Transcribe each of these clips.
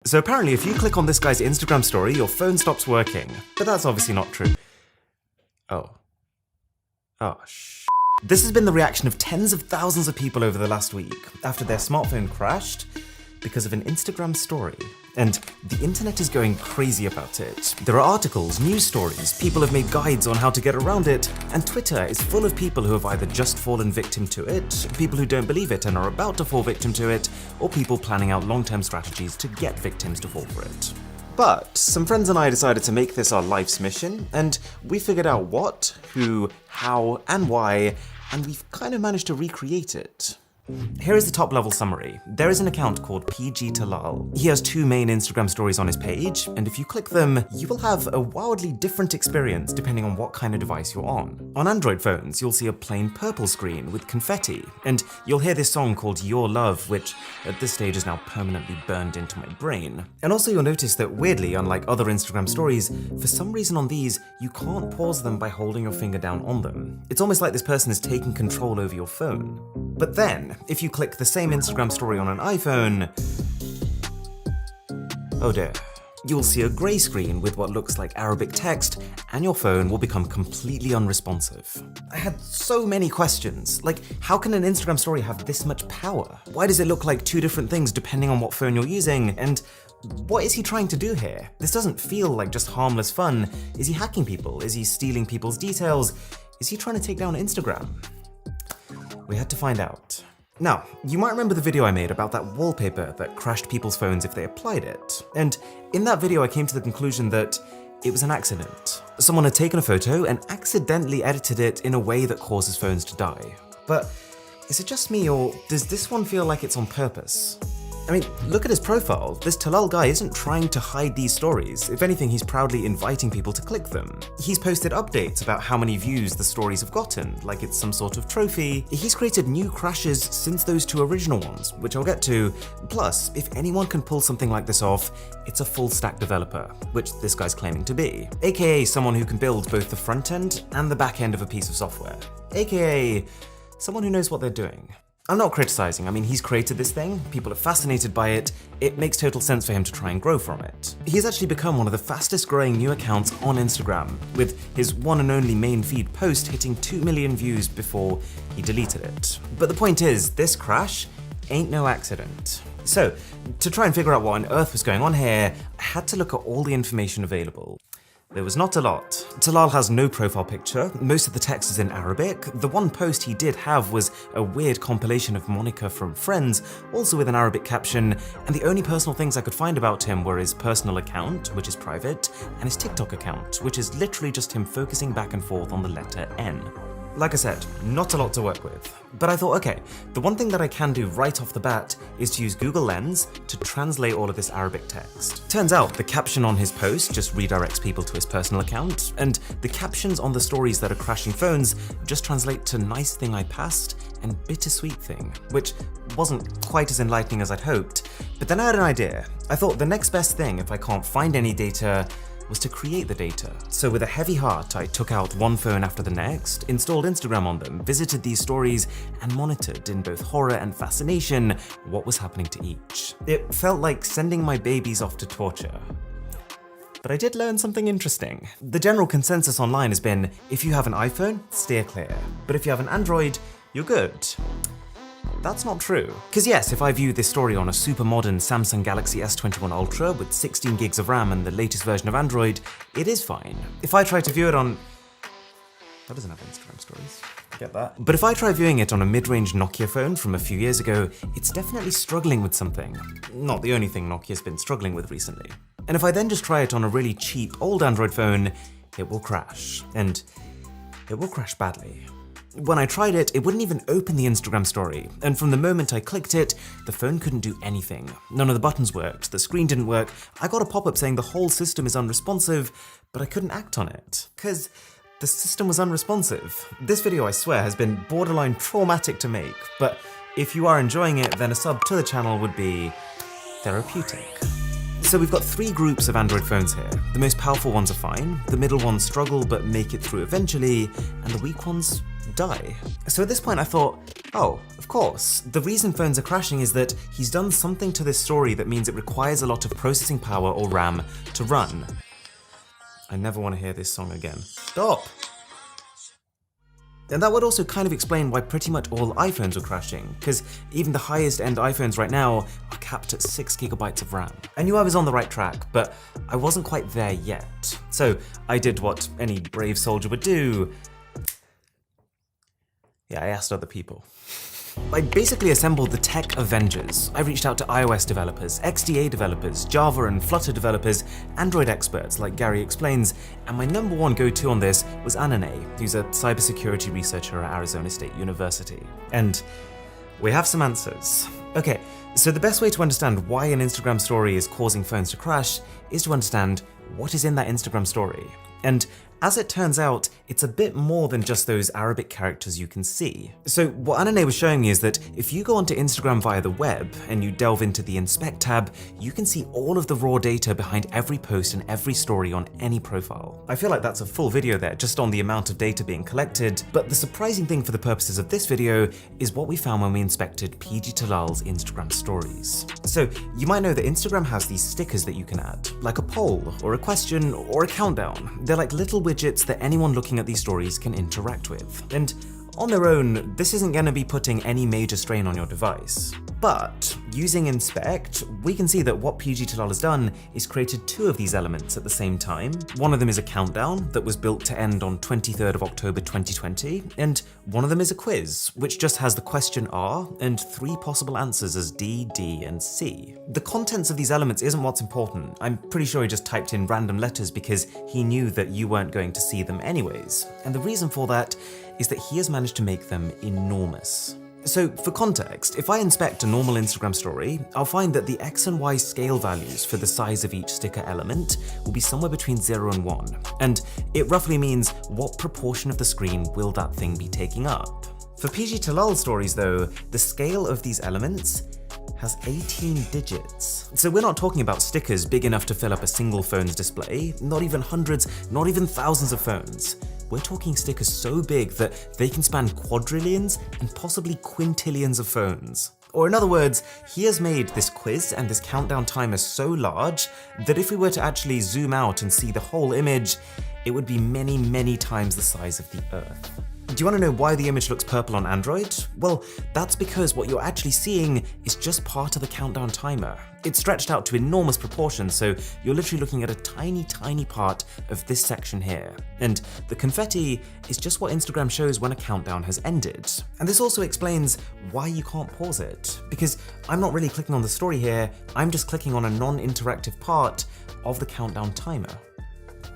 So apparently if you click on this guy's Instagram story, your phone stops working. But that's obviously not true. Oh, This has been the reaction of tens of thousands of people over the last week after their smartphone crashed because of an Instagram story. And the internet is going crazy about it. There are articles, news stories, people have made guides on how to get around it, and Twitter is full of people who have either just fallen victim to it, people who don't believe it and are about to fall victim to it, or people planning out long-term strategies to get victims to fall for it. But some friends and I decided to make this our life's mission, and we figured out what, who, how, and why, and we've kind of managed to recreate it. Here is the top level summary. There is an account called PG Talal. He has two main Instagram stories on his page, and if you click them, you will have a wildly different experience depending on what kind of device you're on. On Android phones, you'll see a plain purple screen with confetti, and you'll hear this song called Your Love, which at this stage is now permanently burned into my brain. And also you'll notice that weirdly, unlike other Instagram stories, for some reason on these, you can't pause them by holding your finger down on them. It's almost like this person is taking control over your phone. But then, if you click the same Instagram story on an iPhone, oh dear, you'll see a grey screen with what looks like Arabic text, and your phone will become completely unresponsive. I had so many questions, like how can an Instagram story have this much power? Why does it look like two different things depending on what phone you're using? And what is he trying to do here? This doesn't feel like just harmless fun. Is he hacking people? Is he stealing people's details? Is he trying to take down Instagram? We had to find out. Now, you might remember the video I made about that wallpaper that crashed people's phones if they applied it. And in that video I came to the conclusion that it was an accident. Someone had taken a photo and accidentally edited it in a way that causes phones to die. But is it just me, or does this one feel like it's on purpose? I mean, look at his profile. This Talal guy isn't trying to hide these stories. If anything, he's proudly inviting people to click them. He's posted updates about how many views the stories have gotten, like it's some sort of trophy. He's created new crashes since those two original ones, which I'll get to. Plus, if anyone can pull something like this off, it's a full stack developer, which this guy's claiming to be. AKA someone who can build both the front end and the back end of a piece of software. AKA someone who knows what they're doing. I'm not criticizing, I mean, he's created this thing, people are fascinated by it, it makes total sense for him to try and grow from it. He's actually become one of the fastest growing new accounts on Instagram, with his one and only main feed post hitting 2 million views before he deleted it. But the point is, this crash ain't no accident. So, to try and figure out what on earth was going on here, I had to look at all the information available. There was not a lot. Talal has no profile picture, most of the text is in Arabic. The one post he did have was a weird compilation of Monica from Friends, also with an Arabic caption, and the only personal things I could find about him were his personal account, which is private, and his TikTok account, which is literally just him focusing back and forth on the letter N. Like I said, not a lot to work with. But I thought, okay, the one thing that I can do right off the bat is to use Google Lens to translate all of this Arabic text. Turns out the caption on his post just redirects people to his personal account, and the captions on the stories that are crashing phones just translate to nice thing I passed and bittersweet thing, which wasn't quite as enlightening as I'd hoped. But then I had an idea. I thought the next best thing if I can't find any data was to create the data. So with a heavy heart, I took out one phone after the next, installed Instagram on them, visited these stories, and monitored in both horror and fascination what was happening to each. It felt like sending my babies off to torture. But I did learn something interesting. The general consensus online has been, if you have an iPhone, steer clear. But if you have an Android, you're good. That's not true. Because yes, if I view this story on a super modern Samsung Galaxy S21 Ultra with 16 gigs of RAM and the latest version of Android, it is fine. If I try to view it on... That doesn't have Instagram stories. Get that. But if I try viewing it on a mid-range Nokia phone from a few years ago, it's definitely struggling with something. Not the only thing Nokia's been struggling with recently. And if I then just try it on a really cheap old Android phone, it will crash. And it will crash badly. When I tried it, it wouldn't even open the Instagram story, and from the moment I clicked it, the phone couldn't do anything. None of the buttons worked, the screen didn't work, I got a pop-up saying the whole system is unresponsive, but I couldn't act on it, because the system was unresponsive. This video, I swear, has been borderline traumatic to make, but if you are enjoying it, then a sub to the channel would be therapeutic. So we've got three groups of Android phones here. The most powerful ones are fine, the middle ones struggle but make it through eventually, and the weak ones die. So at this point I thought, Oh, of course. The reason phones are crashing is that he's done something to this story that means it requires a lot of processing power or RAM to run. I never want to hear this song again. Stop! And that would also kind of explain why pretty much all iPhones were crashing, because even the highest end iPhones right now are capped at 6 GB of RAM. I knew I was on the right track, but I wasn't quite there yet. So I did what any brave soldier would do. Yeah, I asked other people. I basically assembled the Tech Avengers. I reached out to iOS developers, XDA developers, Java and Flutter developers, Android experts like Gary explains, and my number one go-to on this was Anane, who's a cybersecurity researcher at Arizona State University. And we have some answers. Okay, so the best way to understand why an Instagram story is causing phones to crash is to understand what is in that Instagram story. And as it turns out, it's a bit more than just those Arabic characters you can see. So what Anane was showing me is that if you go onto Instagram via the web and you delve into the Inspect tab, you can see all of the raw data behind every post and every story on any profile. I feel like that's a full video there just on the amount of data being collected, but the surprising thing for the purposes of this video is what we found when we inspected PG Talal's Instagram stories. So you might know that Instagram has these stickers that you can add, like a poll or a question or a countdown. They're like little widgets that anyone looking at these stories can interact with. And on their own, this isn't going to be putting any major strain on your device. But using Inspect, we can see that what PG Talal has done is created two of these elements at the same time. One of them is a countdown that was built to end on 23rd of October 2020, and one of them is a quiz, which just has the question R and 3 possible answers as D, D, and C. The contents of these elements isn't what's important. I'm pretty sure he just typed in random letters because he knew that you weren't going to see them anyways. And the reason for that is that he has managed to make them enormous. So for context, if I inspect a normal Instagram story, I'll find that the X and Y scale values for the size of each sticker element will be somewhere between 0 and 1. And it roughly means what proportion of the screen will that thing be taking up. For PG Talal stories though, the scale of these elements has 18 digits. So we're not talking about stickers big enough to fill up a single phone's display, not even hundreds, not even thousands of phones. We're talking stickers so big that they can span quadrillions and possibly quintillions of phones. Or in other words, he has made this quiz and this countdown timer so large that if we were to actually zoom out and see the whole image, it would be many, many times the size of the Earth. Do you want to know why the image looks purple on Android? Well, that's because what you're actually seeing is just part of the countdown timer. It's stretched out to enormous proportions, so you're literally looking at a tiny, tiny part of this section here. And the confetti is just what Instagram shows when a countdown has ended. And this also explains why you can't pause it, because I'm not really clicking on the story here, I'm just clicking on a non-interactive part of the countdown timer.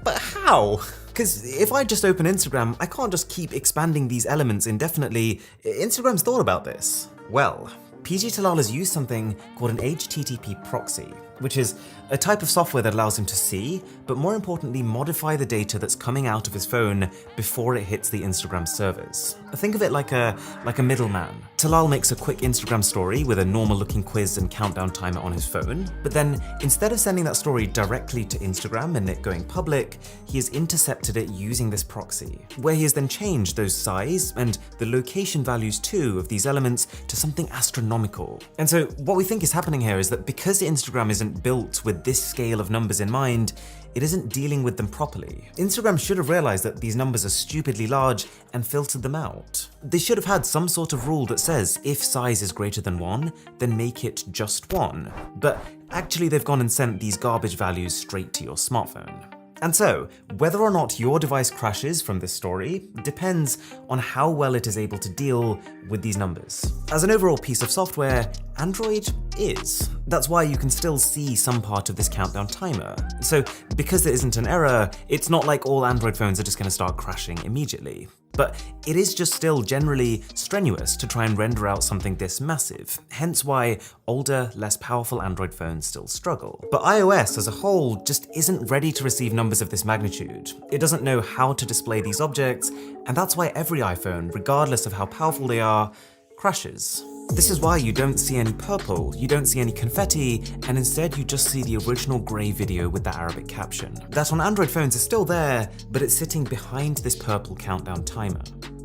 But how? Because if I just open Instagram, I can't just keep expanding these elements indefinitely. Instagram's thought about this. Well, PG Talal has used something called an HTTP proxy, which is a type of software that allows him to see, but more importantly, modify the data that's coming out of his phone before it hits the Instagram servers. Think of it like a middleman. Talal makes a quick Instagram story with a normal looking quiz and countdown timer on his phone, but then instead of sending that story directly to Instagram and it going public, he has intercepted it using this proxy, where he has then changed those size and the location values too of these elements to something astronomical. And so what we think is happening here is that because Instagram isn't built with this scale of numbers in mind, it isn't dealing with them properly. Instagram should have realized that these numbers are stupidly large and filtered them out. They should have had some sort of rule that says if size is greater than 1, then make it just 1. But actually they've gone and sent these garbage values straight to your smartphone. And so, whether or not your device crashes from this story depends on how well it is able to deal with these numbers. As an overall piece of software, Android is. That's why you can still see some part of this countdown timer. So, because there isn't an error, it's not like all Android phones are just going to start crashing immediately. But it is just still generally strenuous to try and render out something this massive, hence why older, less powerful Android phones still struggle. But iOS as a whole just isn't ready to receive numbers of this magnitude. It doesn't know how to display these objects, and that's why every iPhone, regardless of how powerful they are, crashes. This is why you don't see any purple, you don't see any confetti, and instead you just see the original grey video with that Arabic caption. That on Android phones is still there, but it's sitting behind this purple countdown timer.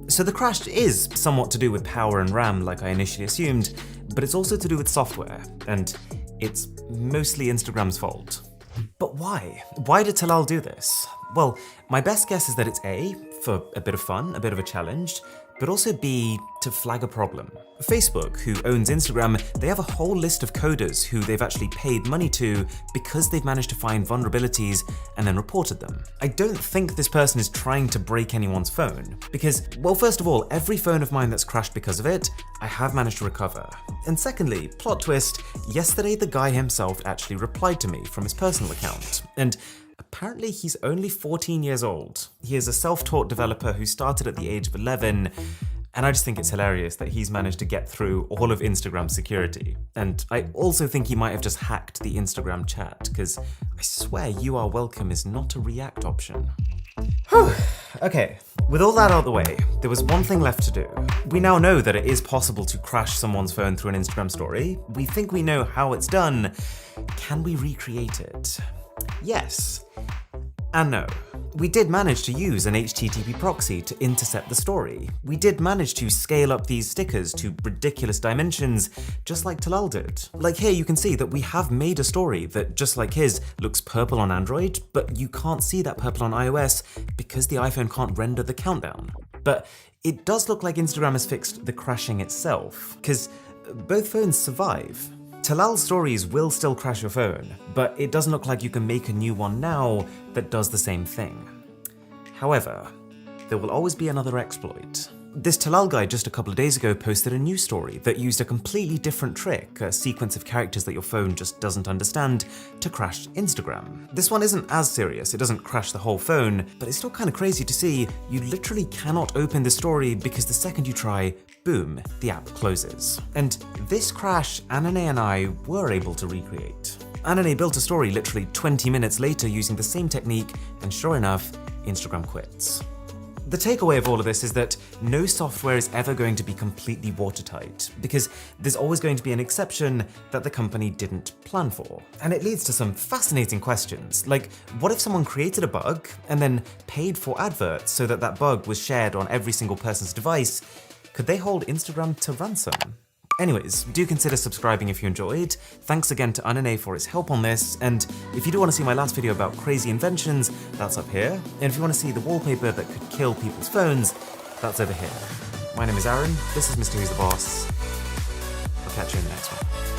So the crash is somewhat to do with power and RAM like I initially assumed, but it's also to do with software, and it's mostly Instagram's fault. But why? Why did Talal do this? Well, my best guess is that it's A, for a bit of fun, a bit of a challenge, but also B, to flag a problem. Facebook, who owns Instagram, they have a whole list of coders who they've actually paid money to because they've managed to find vulnerabilities and then reported them. I don't think this person is trying to break anyone's phone, because, well, first of all, every phone of mine that's crashed because of it, I have managed to recover. And secondly, plot twist, yesterday the guy himself actually replied to me from his personal account, and apparently he's only 14 years old. He is a self-taught developer who started at the age of 11, and I just think it's hilarious that he's managed to get through all of Instagram's security. And I also think he might have just hacked the Instagram chat, because I swear "you are welcome" is not a React option. Whew. Okay, with all that out of the way, there was one thing left to do. We now know that it is possible to crash someone's phone through an Instagram story. We think we know how it's done. Can we recreate it? Yes. And no. We did manage to use an HTTP proxy to intercept the story. We did manage to scale up these stickers to ridiculous dimensions, just like Talal did. Like here you can see that we have made a story that, just like his, looks purple on Android, but you can't see that purple on iOS because the iPhone can't render the countdown. But it does look like Instagram has fixed the crashing itself, because both phones survive. Talal's stories will still crash your phone, but it doesn't look like you can make a new one now that does the same thing. However, there will always be another exploit. This Talal guy just a couple of days ago posted a new story that used a completely different trick, a sequence of characters that your phone just doesn't understand, to crash Instagram. This one isn't as serious, it doesn't crash the whole phone, but it's still kind of crazy to see you literally cannot open the story because the second you try, boom, the app closes. And this crash Anane and I were able to recreate. Anane built a story literally 20 minutes later using the same technique, and sure enough, Instagram quits. The takeaway of all of this is that no software is ever going to be completely watertight, because there's always going to be an exception that the company didn't plan for. And it leads to some fascinating questions, like what if someone created a bug and then paid for adverts so that that bug was shared on every single person's device? Could they hold Instagram to ransom? Anyways, do consider subscribing if you enjoyed. Thanks again to Anane for his help on this, and if you do want to see my last video about crazy inventions, that's up here. And if you want to see the wallpaper that could kill people's phones, that's over here. My name is Aaron, this is Mr. Who's the Boss. I'll catch you in the next one.